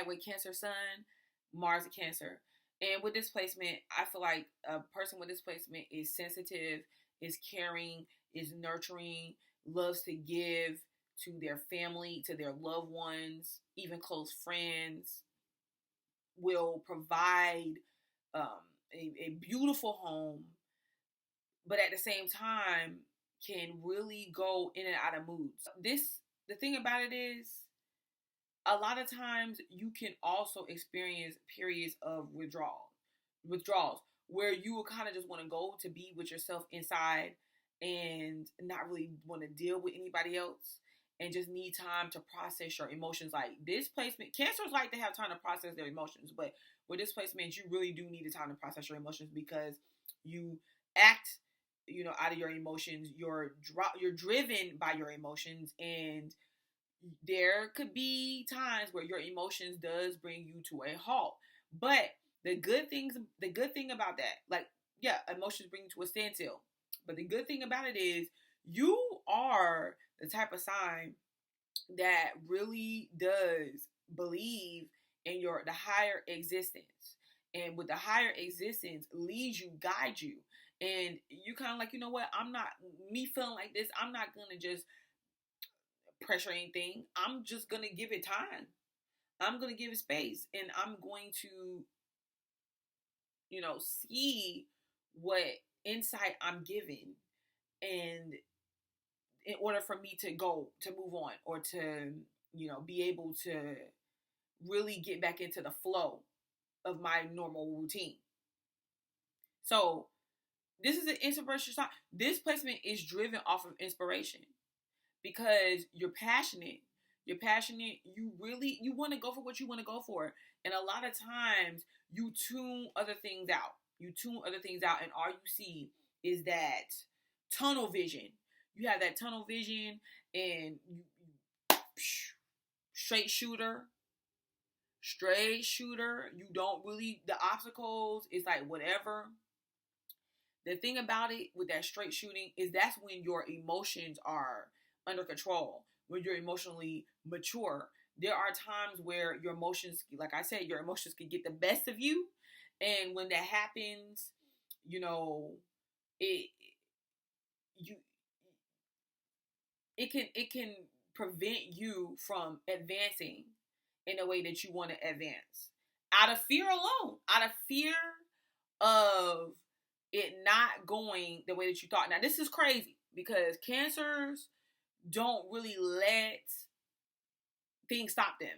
like with Cancer Sun, Mars and Cancer. And with displacement, I feel like a person with displacement is sensitive, is caring, is nurturing, loves to give to their family, to their loved ones, even close friends, will provide um, a beautiful home, but at the same time can really go in and out of moods. The thing about it is, a lot of times you can also experience periods of withdrawals where you will kind of just want to go to be with yourself inside and not really want to deal with anybody else and just need time to process your emotions. Like displacement, cancers like to have time to process their emotions, but with displacement, you really do need the time to process your emotions because you act, out of your emotions. You're driven by your emotions, and there could be times where your emotions does bring you to a halt. But the good thing about that, like, yeah, emotions bring you to a standstill. But the good thing about it is you are the type of sign that really does believe in the higher existence. And with the higher existence leads you, guides you. And you kind of like, you know what, I'm not, me feeling like this, I'm not going to just pressure anything. I'm just going to give it time. I'm going to give it space. And I'm going to, see what insight I'm given. And in order for me to move on, or to, be able to really get back into the flow of my normal routine. So this is an inspiration sign. This placement is driven off of inspiration because you're passionate. You're passionate. You want to go for what you want to go for. And a lot of times you tune other things out. And all you see is that tunnel vision. You have that tunnel vision, and you straight shooter. You don't really, the obstacles is like whatever. The thing about it with that straight shooting is that's when your emotions are under control, when you're emotionally mature. There are times where your emotions, like I said, your emotions can get the best of you. And when that happens, it you it can prevent you from advancing in a way that you want to advance. Out of fear alone. Out of fear of it not going the way that you thought. Now, this is crazy because cancers don't really let things stop them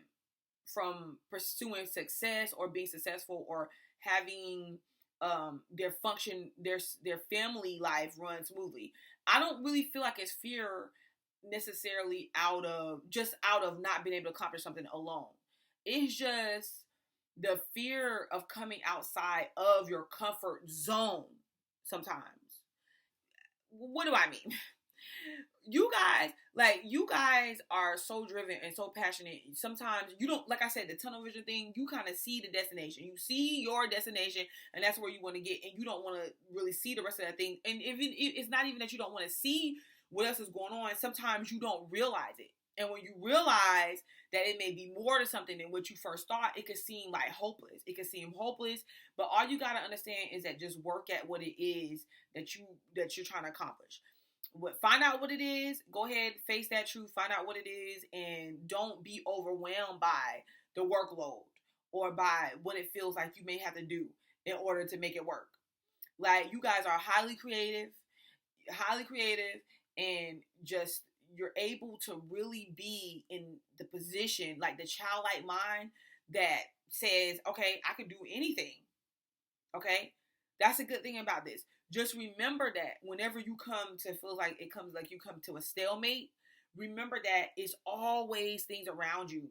from pursuing success or being successful or having their family life run smoothly. I don't really feel like it's fear necessarily out of not being able to accomplish something alone. It's just the fear of coming outside of your comfort zone sometimes. What do I mean? You guys are so driven and so passionate. Sometimes you don't, like I said, the tunnel vision thing, you kind of see the destination. You see your destination, and that's where you want to get, and you don't want to really see the rest of that thing. And even it's not even that you don't want to see what else is going on. Sometimes you don't realize it. And when you realize that it may be more to something than what you first thought, it could seem like hopeless. But all you got to understand is that just work at what it is that you're trying to accomplish. Find out what it is. Go ahead, face that truth. Find out what it is, and don't be overwhelmed by the workload or by what it feels like you may have to do in order to make it work. Like, you guys are highly creative, and just you're able to really be in the position, like the childlike mind that says, okay, I can do anything. Okay? That's a good thing about this. Just remember that whenever you come to feel like you come to a stalemate, remember that it's always things around you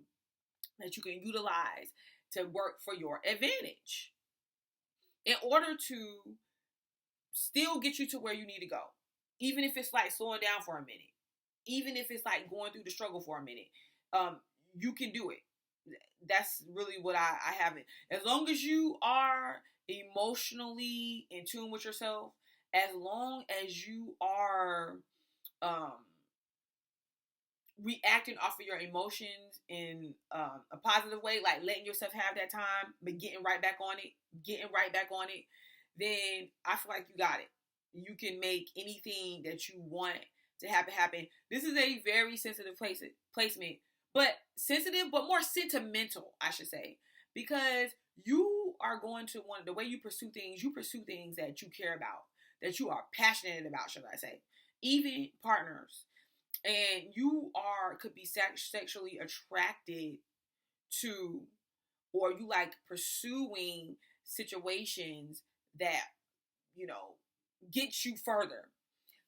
that you can utilize to work for your advantage in order to still get you to where you need to go. Even if it's like slowing down for a minute, even if it's like going through the struggle for a minute, you can do it. That's really what I have it. As long as you are emotionally in tune with yourself, as long as you are reacting off of your emotions in a positive way, like letting yourself have that time, but getting right back on it, then I feel like you got it. You can make anything that you want to happen. This is a very sensitive placement, but sensitive, but more sentimental, I should say, because you are going to want, the way you pursue things that you care about, that you are passionate about, should I say, even partners, and you could be sexually attracted to, or you like pursuing situations that, you know, get you further.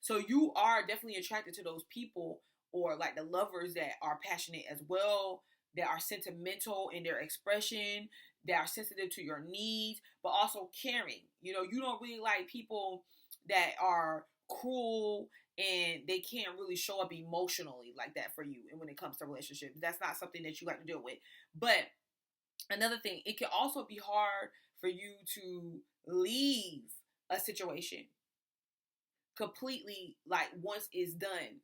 So you are definitely attracted to those people, or like the lovers that are passionate as well, that are sentimental in their expression, that are sensitive to your needs, but also caring. You know, you don't really like people that are cruel and they can't really show up emotionally like that for you. And when it comes to relationships, that's not something that you like to deal with. But another thing, it can also be hard for you to leave a situation completely, like once it's done,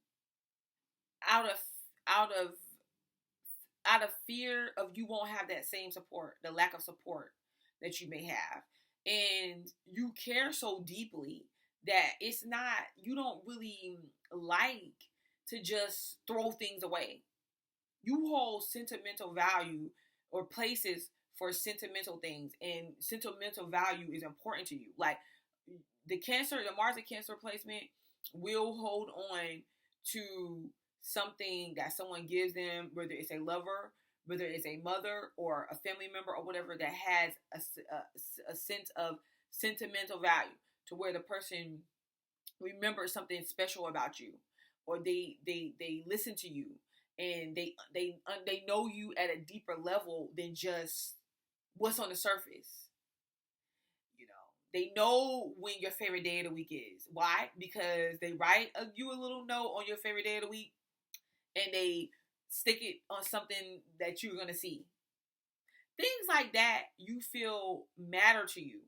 out of out of out of fear of you won't have that same support, the lack of support that you may have. And you care so deeply that it's not, you don't really like to just throw things away. You hold sentimental value or places for sentimental things, and sentimental value is important to you. Like the Mars and Cancer placement will hold on to something that someone gives them, whether it's a lover, whether it's a mother or a family member or whatever, that has a sense of sentimental value, to where the person remembers something special about you, or they listen to you, and they know you at a deeper level than just what's on the surface. You know, they know when your favorite day of the week is. Why? Because they write you a little note on your favorite day of the week, and they stick it on something that you're gonna see. Things like that you feel matter to you,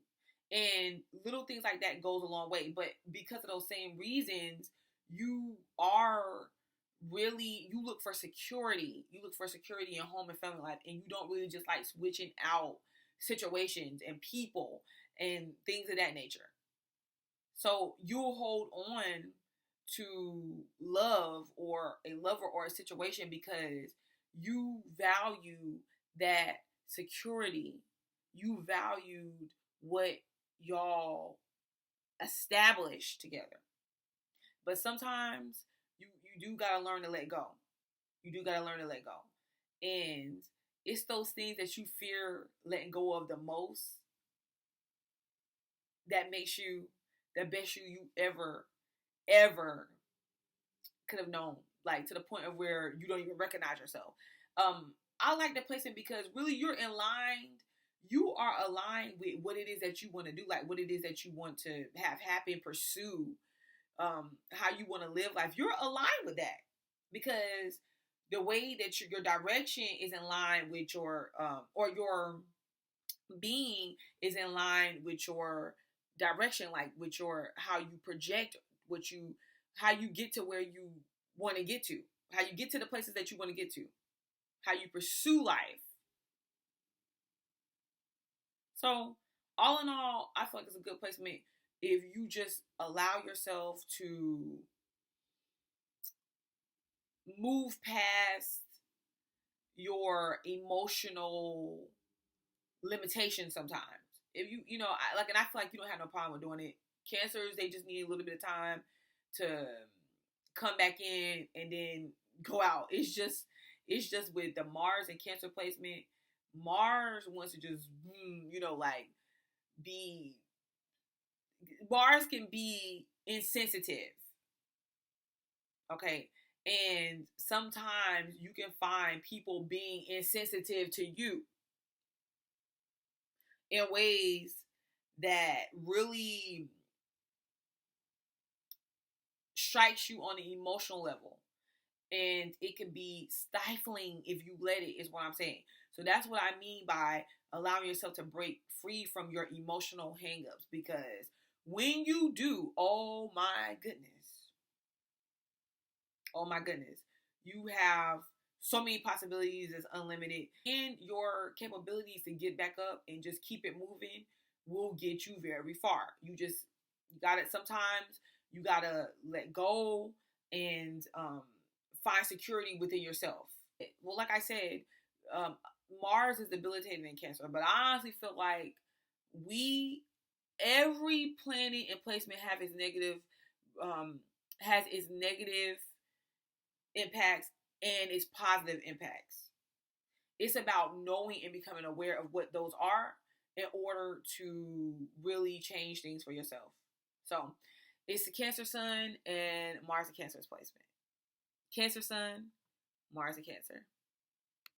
and little things like that goes a long way. But because of those same reasons, you are you look for security. You look for security in home and family life, and you don't really just like switching out situations and people and things of that nature. So you'll hold on to love, or a lover, or a situation, because you value that security. You valued what y'all established together. But sometimes you do gotta learn to let go. You do gotta learn to let go. And it's those things that you fear letting go of the most that makes you the best you ever could have known. Like, to the point of where you don't even recognize yourself. I like the placement because really you're in line. You are aligned with what it is that you want to do, like what it is that you want to have happen, pursue, how you want to live life. You're aligned with that, because the way that your direction is in line with your or your being is in line with your direction, like with your, how you project, what you, how you get to where you want to get to, how you get to the places that you want to get to, how you pursue life. So all in all, I feel like it's a good placement if you just allow yourself to move past your emotional limitations sometimes. If you, and I feel like you don't have no problem with doing it. Cancers, they just need a little bit of time to come back in and then go out. It's just with the Mars and Cancer placement, Mars wants to just, be, Mars can be insensitive. Okay. And sometimes you can find people being insensitive to you in ways that really strikes you on the emotional level. And it can be stifling if you let it, is what I'm saying. So that's what I mean by allowing yourself to break free from your emotional hangups. Because when you do, oh my goodness, You have so many possibilities, it's unlimited. And your capabilities to get back up and just keep it moving will get you very far. You got it. Sometimes you gotta let go and find security within yourself. Well, like I said, um, Mars is debilitating in Cancer, but I honestly feel like we every planet and placement has its negative impacts and its positive impacts. It's about knowing and becoming aware of what those are in order to really change things for yourself. So it's the Cancer Sun and Mars and Cancer's placement. Cancer Sun, Mars and Cancer.